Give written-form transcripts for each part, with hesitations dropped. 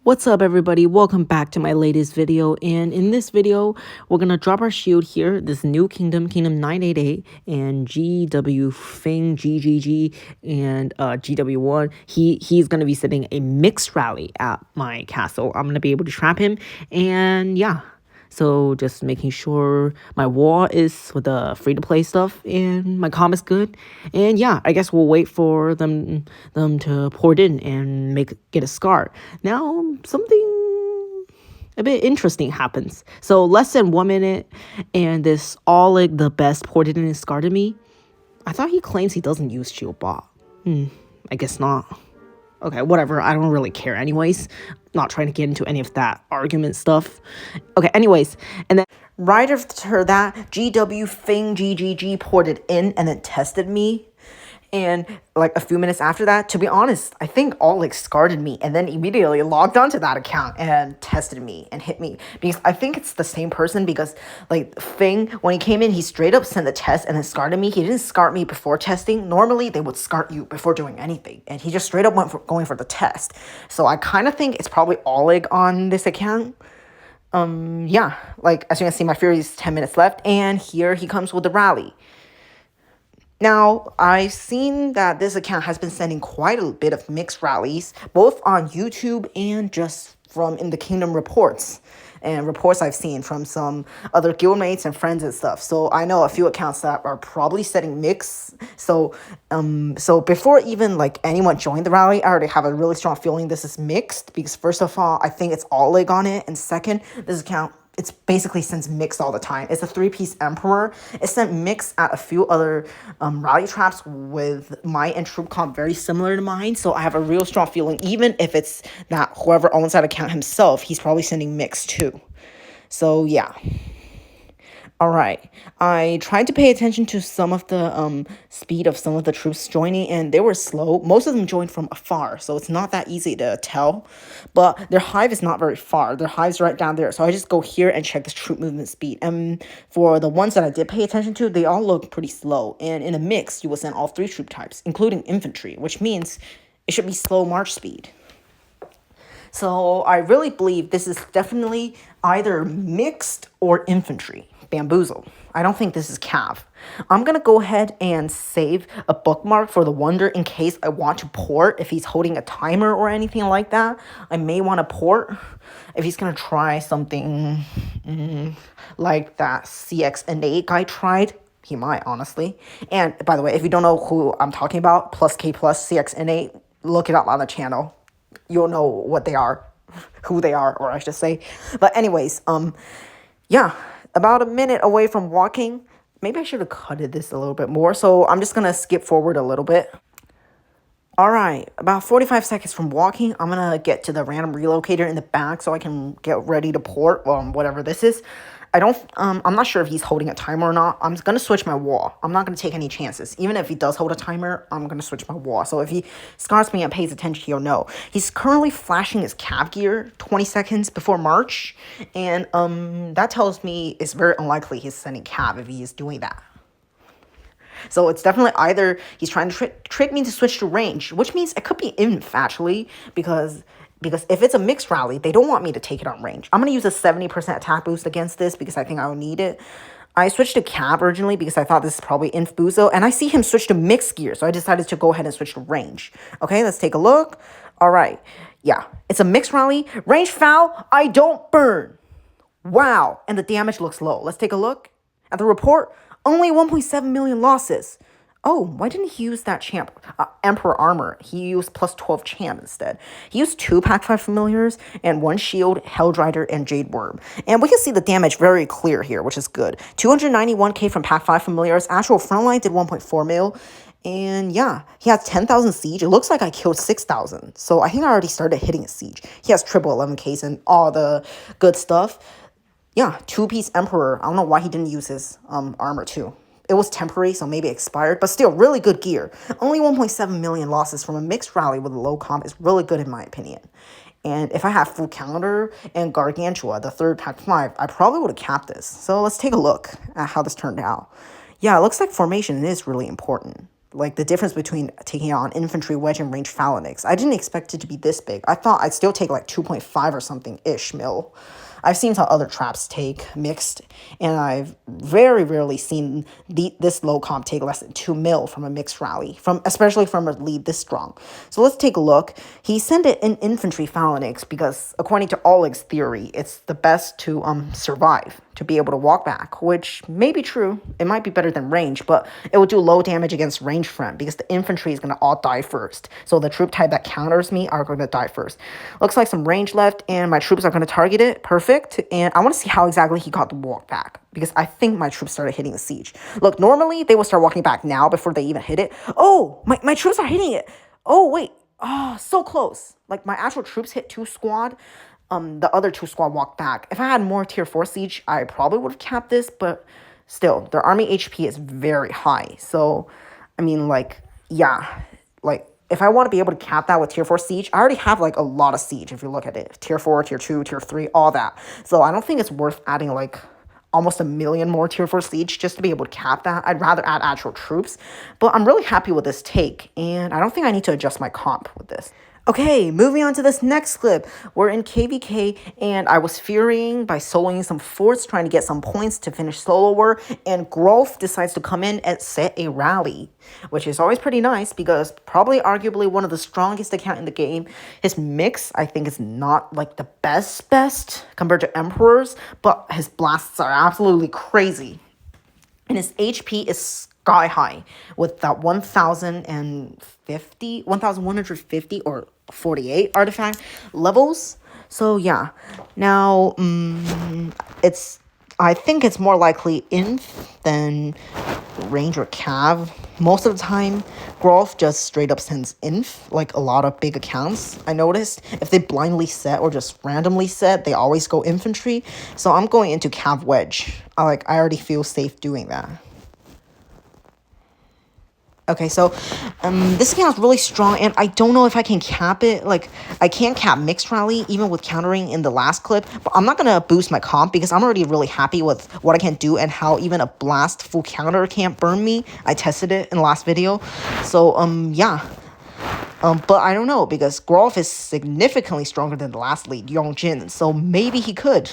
What's up, everybody? Welcome back to my latest video. And in this video, we're gonna drop our shield here, this new kingdom 988, and GW Fing GGG and GW1. He's gonna be setting a mixed rally at my castle. I'm gonna be able to trap him, and yeah. So just making sure my wall is with the free-to-play stuff and my comm is good. And yeah, I guess we'll wait for them to pour it in and get a scar. Now, something a bit interesting happens. So less than 1 minute, and this Oleg the best poured it in and scarred me. I thought he claims he doesn't use shield bot. I guess not. Okay, whatever. I don't really care anyways. Not trying to get into any of that argument stuff. Okay, anyways. And then right after that, GW Fing GGG poured it in and then tested me. And like a few minutes after that, to be honest, I think Oleg scarred me and then immediately logged onto that account and tested me and hit me. Because I think it's the same person, because like Fing, when he came in, he straight up sent the test and then scarred me. He didn't scar me before testing. Normally, they would scar you before doing anything. And he just straight up went for going for the test. So I kind of think it's probably Oleg on this account. Yeah, like as you can see, my Fury is 10 minutes left. And here he comes with the rally. Now, I've seen that this account has been sending quite a bit of mixed rallies, both on YouTube and just from in the Kingdom reports. And reports I've seen from some other guildmates and friends and stuff. So I know a few accounts that are probably setting mix. So before even like anyone joined the rally, I already have a really strong feeling this is mixed. Because first of all, I think it's Oleg on it. And second, this account, it's basically sends mixed all the time. It's a 3-piece Emperor. It sent mixed at a few other rally traps with my and troop comp very similar to mine. So I have a real strong feeling, even if it's not whoever owns that account himself, he's probably sending mixed too. So yeah. All right, I tried to pay attention to some of the speed of some of the troops joining, and they were slow. Most of them joined from afar, so it's not that easy to tell. But their hive is not very far. Their hive's right down there, so I just go here and check the troop movement speed. And for the ones that I did pay attention to, they all look pretty slow. And in a mix, you will send all 3 troop types, including infantry, which means it should be slow march speed. So I really believe this is definitely either mixed or infantry. Bamboozle. I don't think this is Cav. I'm going to go ahead and save a bookmark for the wonder in case I want to port. If he's holding a timer or anything like that, I may want to port. If he's going to try something like that CX innate guy tried, he might, honestly. And by the way, if you don't know who I'm talking about, plus K plus CX innate, look it up on the channel. You'll know what they are, who they are, or I should say. But anyways, yeah. About a minute away from walking. Maybe I should have cutted this a little bit more. So I'm just going to skip forward a little bit. All right. About 45 seconds from walking, I'm going to get to the random relocator in the back so I can get ready to port whatever this is. I'm not sure if he's holding a timer or not. I'm going to switch my wall. I'm not going to take any chances. Even if he does hold a timer, I'm going to switch my wall. So if he scars me and pays attention, he'll know. He's currently flashing his cap gear 20 seconds before March. And that tells me it's very unlikely he's sending cap if he is doing that. So it's definitely either he's trying to trick me to switch to range, which means it could be inf actually, because if it's a mixed rally, they don't want me to take it on range. I'm going to use a 70% attack boost against this because I think I will need it. I switched to Cab originally because I thought this is probably inf Buzo, and I see him switch to mixed gear, so I decided to go ahead and switch to range. Okay, let's take a look. All right. Yeah, it's a mixed rally. Range foul, I don't burn. Wow, and the damage looks low. Let's take a look at the report. Only 1.7 million losses. Oh, why didn't he use that champ, Emperor Armor? He used plus 12 champ instead. He used 2 Pack 5 Familiars and 1 Shield, Helldrider, and Jade Worm. And we can see the damage very clear here, which is good. 291k from Pack 5 Familiars. Actual frontline did 1.4 mil. And yeah, he has 10,000 siege. It looks like I killed 6,000. So I think I already started hitting a siege. He has triple 11ks and all the good stuff. Yeah, 2-piece Emperor. I don't know why he didn't use his armor too. It was temporary, so maybe expired, but still really good gear. Only 1.7 million losses from a mixed rally with a low comp is really good in my opinion. And if I had full calendar and Gargantua, the 3rd Pack 5, I probably would have capped this. So let's take a look at how this turned out. Yeah, it looks like formation is really important. like the difference between taking on infantry wedge and range phalanx. I didn't expect it to be this big. I thought I'd still take like 2.5 or something ish mil. I've seen how other traps take mixed, and I've very rarely seen this low comp take less than 2 mil from a mixed rally, especially from a lead this strong. So let's take a look. He sent it in infantry phalanx because according to Oleg's theory, it's the best to survive, to be able to walk back, which may be true. It might be better than range, but it will do low damage against range front because the infantry is going to all die first. So the troop type that counters me are going to die first. Looks like some range left, and my troops are going to target it. Perfect. And I want to see how exactly he got the walk back, because I think my troops started hitting the siege. Look, normally they will start walking back now before they even hit it. Oh, my troops are hitting it. Oh, wait. Oh, so close. Like, my actual troops hit 2 squad. The other 2 squad walked back. If I had more tier 4 siege, I probably would have capped this, but still, their army HP is very high. So, I mean, like, yeah, like, if I want to be able to cap that with tier 4 siege, I already have like a lot of siege if you look at it. Tier 4, tier 2, tier 3, all that. So I don't think it's worth adding like almost 1 million more tier 4 siege just to be able to cap that. I'd rather add actual troops. But I'm really happy with this take, and I don't think I need to adjust my comp with this. Okay, moving on to this next clip. We're in KVK, and I was furying by soloing some forts, trying to get some points to finish solo war, and GRAWLF decides to come in and set a rally, which is always pretty nice because probably arguably one of the strongest account in the game. His mix, I think, is not like the best compared to Emperor's, but his blasts are absolutely crazy. And his HP is sky high with that 1150 or 48 artifact levels. So yeah, now I think it's more likely inf than range or cav. Most of the time, GRAWLF just straight up sends inf, like a lot of big accounts. I noticed if they blindly set or just randomly set, they always go infantry. So I'm going into cav wedge. I already feel safe doing that. Okay, so this account is really strong, and I don't know if I can cap it. Like, I can't cap mixed rally, even with countering in the last clip, but I'm not going to boost my comp because I'm already really happy with what I can do and how even a blast full counter can't burn me. I tested it in the last video. So, yeah. But I don't know, because GRAWLF is significantly stronger than the last lead, Yongjin, so maybe he could.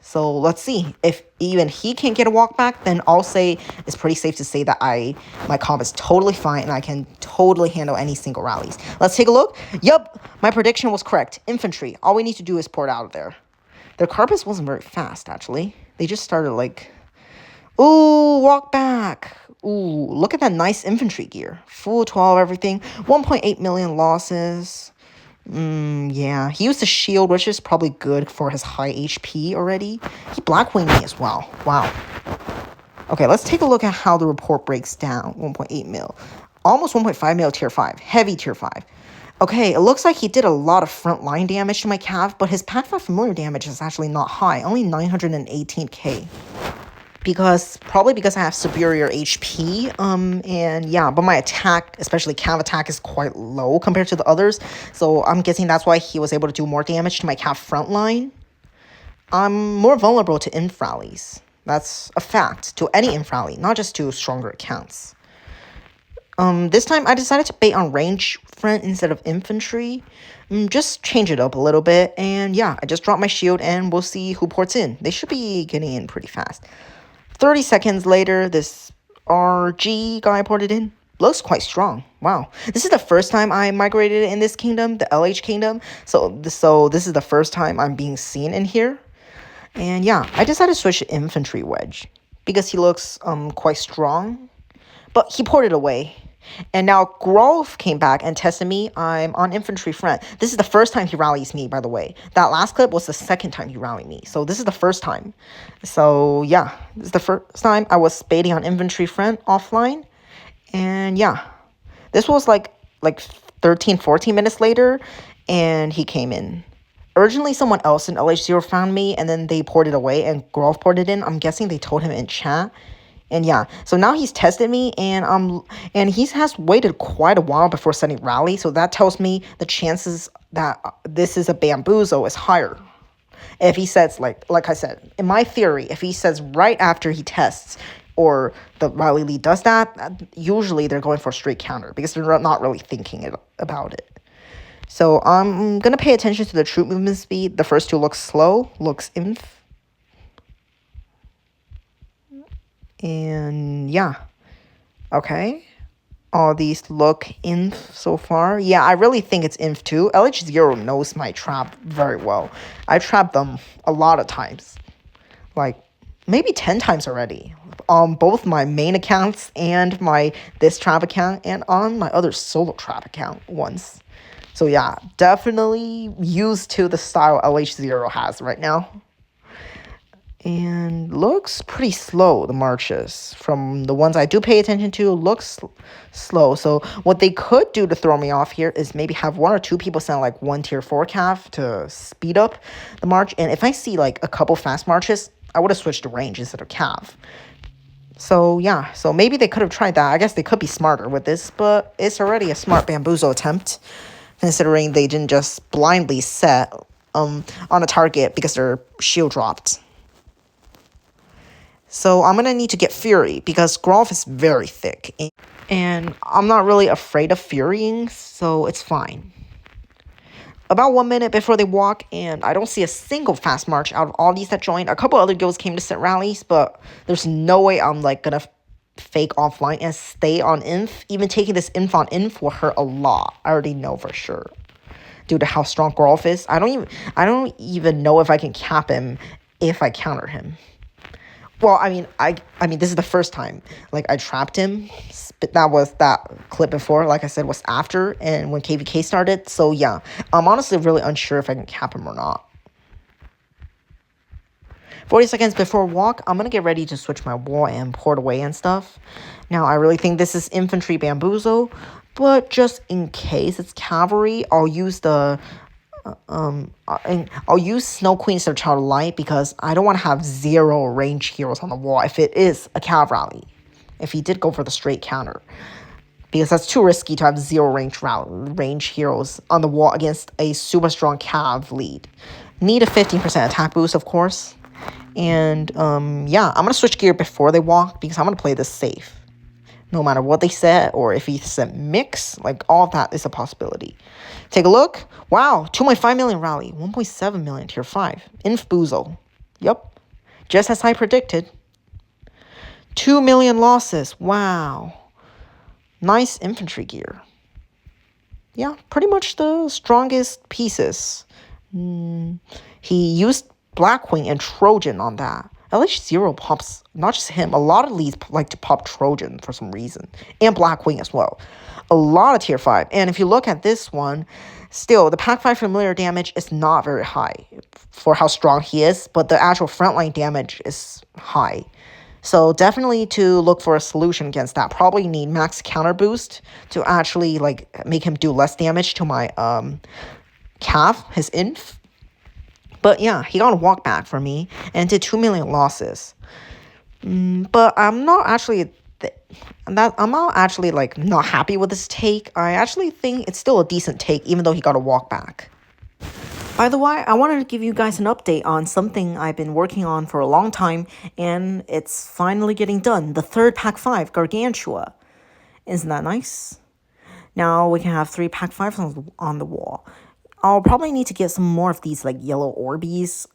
So let's see. If even he can't get a walk back, then I'll say it's pretty safe to say that my comp is totally fine and I can totally handle any single rallies. Let's take a look. Yup, my prediction was correct. Infantry. All we need to do is pour it out of there. Their carpus wasn't very fast, actually. They just started like... Ooh, walk back. Ooh, look at that nice infantry gear. Full 12 everything. 1.8 million losses. Yeah, he used the shield, which is probably good for his high HP already. He blackwinged me as well. Wow. Okay, let's take a look at how the report breaks down. 1.8 mil. Almost 1.5 mil tier 5. Heavy tier 5. Okay, it looks like he did a lot of frontline damage to my cav, but his Pack 5 familiar damage is actually not high. Only 918k. Probably because I have superior HP, and yeah, but my attack, especially cav attack, is quite low compared to the others, so I'm guessing that's why he was able to do more damage to my cav frontline. I'm more vulnerable to inf rallies. That's a fact, to any inf rally, not just to stronger accounts. This time I decided to bait on range front instead of infantry. Just change it up a little bit, and yeah, I just dropped my shield, and we'll see who ports in. They should be getting in pretty fast. 30 seconds later, this RG guy ported in. Looks quite strong. Wow. This is the first time I migrated in this kingdom, the LH kingdom. So this is the first time I'm being seen in here. And yeah, I decided to switch to infantry wedge because he looks quite strong. But he ported away. And now GRAWLF came back and tested me. I'm on infantry front. This is the first time he rallies me, by the way. That last clip was the second time he rallied me. So this is the first time. So yeah, this is the first time I was baiting on infantry front offline. And yeah, this was like 13, 14 minutes later, and he came in. Originally, someone else in LH0 found me, and then they ported away, and GRAWLF ported in. I'm guessing they told him in chat. And yeah, so now he's tested me, and he has waited quite a while before sending rally, so that tells me the chances that this is a bamboozle is higher. If he says, like I said, in my theory, if he says right after he tests, or the Riley lead does that, usually they're going for a straight counter because they're not really thinking about it. So I'm going to pay attention to the troop movement speed. The first two looks slow, looks inf. And yeah. Okay. All these look inf so far. Yeah, I really think it's inf too. LH0 knows my trap very well. I trapped them a lot of times. Like, maybe 10 times already. On both my main accounts and this trap account, and on my other solo trap account once. So yeah, definitely used to the style LH0 has right now. And looks pretty slow, the marches. From the ones I do pay attention to, looks slow. So what they could do to throw me off here is maybe have one or two people send like one tier 4 cav to speed up the march. And if I see like a couple fast marches, I would have switched to range instead of cav. So yeah, so maybe they could have tried that. I guess they could be smarter with this, but it's already a smart bamboozle attempt, considering they didn't just blindly set on a target because their shield dropped. So I'm going to need to get Fury because GRAWLF is very thick. And I'm not really afraid of Furying, so it's fine. About 1 minute before they walk, and I don't see a single fast march out of all these that joined. A couple other guilds came to set rallies, but there's no way I'm like going to fake offline and stay on inf. Even taking this inf on inf will hurt a lot. I already know for sure. Due to how strong GRAWLF is. I don't even know if I can cap him if I counter him. Well, I mean, this is the first time, like, I trapped him. That was that clip before, like I said, was after, and when KVK started. So, yeah, I'm honestly really unsure if I can cap him or not. 40 seconds before walk, I'm going to get ready to switch my wall and port away and stuff. Now, I really think this is infantry bamboozle, but just in case it's cavalry, I'll use the... I'll use Snow Queen instead of Child of Light because I don't want to have 0 range heroes on the wall if it is a cav rally. If he did go for the straight counter. Because that's too risky to have 0 range heroes on the wall against a super strong cav lead. Need a 15% attack boost, of course. And, yeah, I'm going to switch gear before they walk because I'm going to play this safe. No matter what they said, or if he said mix, like, all of that is a possibility. Take a look. Wow, 2.5 million rally, 1.7 million tier 5. BAMBOOZLE. Yup, just as I predicted. 2 million losses. Wow. Nice infantry gear. Yeah, pretty much the strongest pieces. He used Blackwing and Trojan on that. LH0 pops, not just him, a lot of leads like to pop Trojan for some reason. And Blackwing as well. A lot of tier 5. And if you look at this one, still, the Pack 5 familiar damage is not very high for how strong he is, but the actual frontline damage is high. So definitely to look for a solution against that. Probably need max counter boost to actually like make him do less damage to my Cav, his inf. But yeah, he got a walk back for me and did 2 million losses. But I'm not actually like not happy with this take. I actually think it's still a decent take, even though he got a walk back. By the way, I wanted to give you guys an update on something I've been working on for a long time, and it's finally getting done. The third Pack 5, Gargantua. Isn't that nice? Now we can have 3 Pack 5s on the wall. I'll probably need to get some more of these like yellow Orbeez.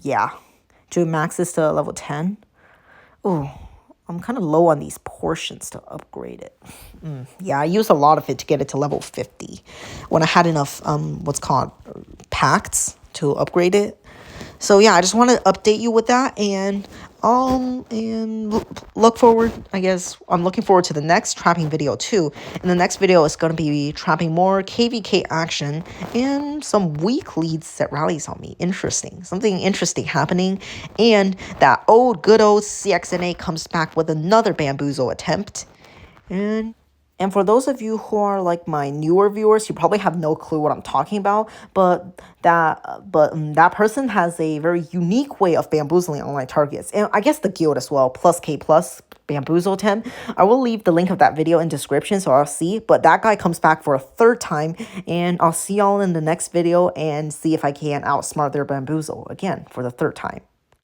Yeah. To max this to level 10. Oh, I'm kind of low on these portions to upgrade it. Yeah, I used a lot of it to get it to level 50. When I had enough, what's called pacts to upgrade it. So yeah, I just want to update you with that, and look forward, I guess, I'm looking forward to the next trapping video too. In the next video, it's going to be trapping more KVK action and some weak leads set rallies on me. Interesting. Something interesting happening, and that good old CXNA comes back with another bamboozle attempt. And for those of you who are like my newer viewers, you probably have no clue what I'm talking about. But that person has a very unique way of bamboozling online targets, and I guess the guild as well. Plus K plus bamboozle attempt. I will leave the link of that video in description, so I'll see. But that guy comes back for a 3rd time, and I'll see y'all in the next video and see if I can outsmart their bamboozle again for the 3rd time.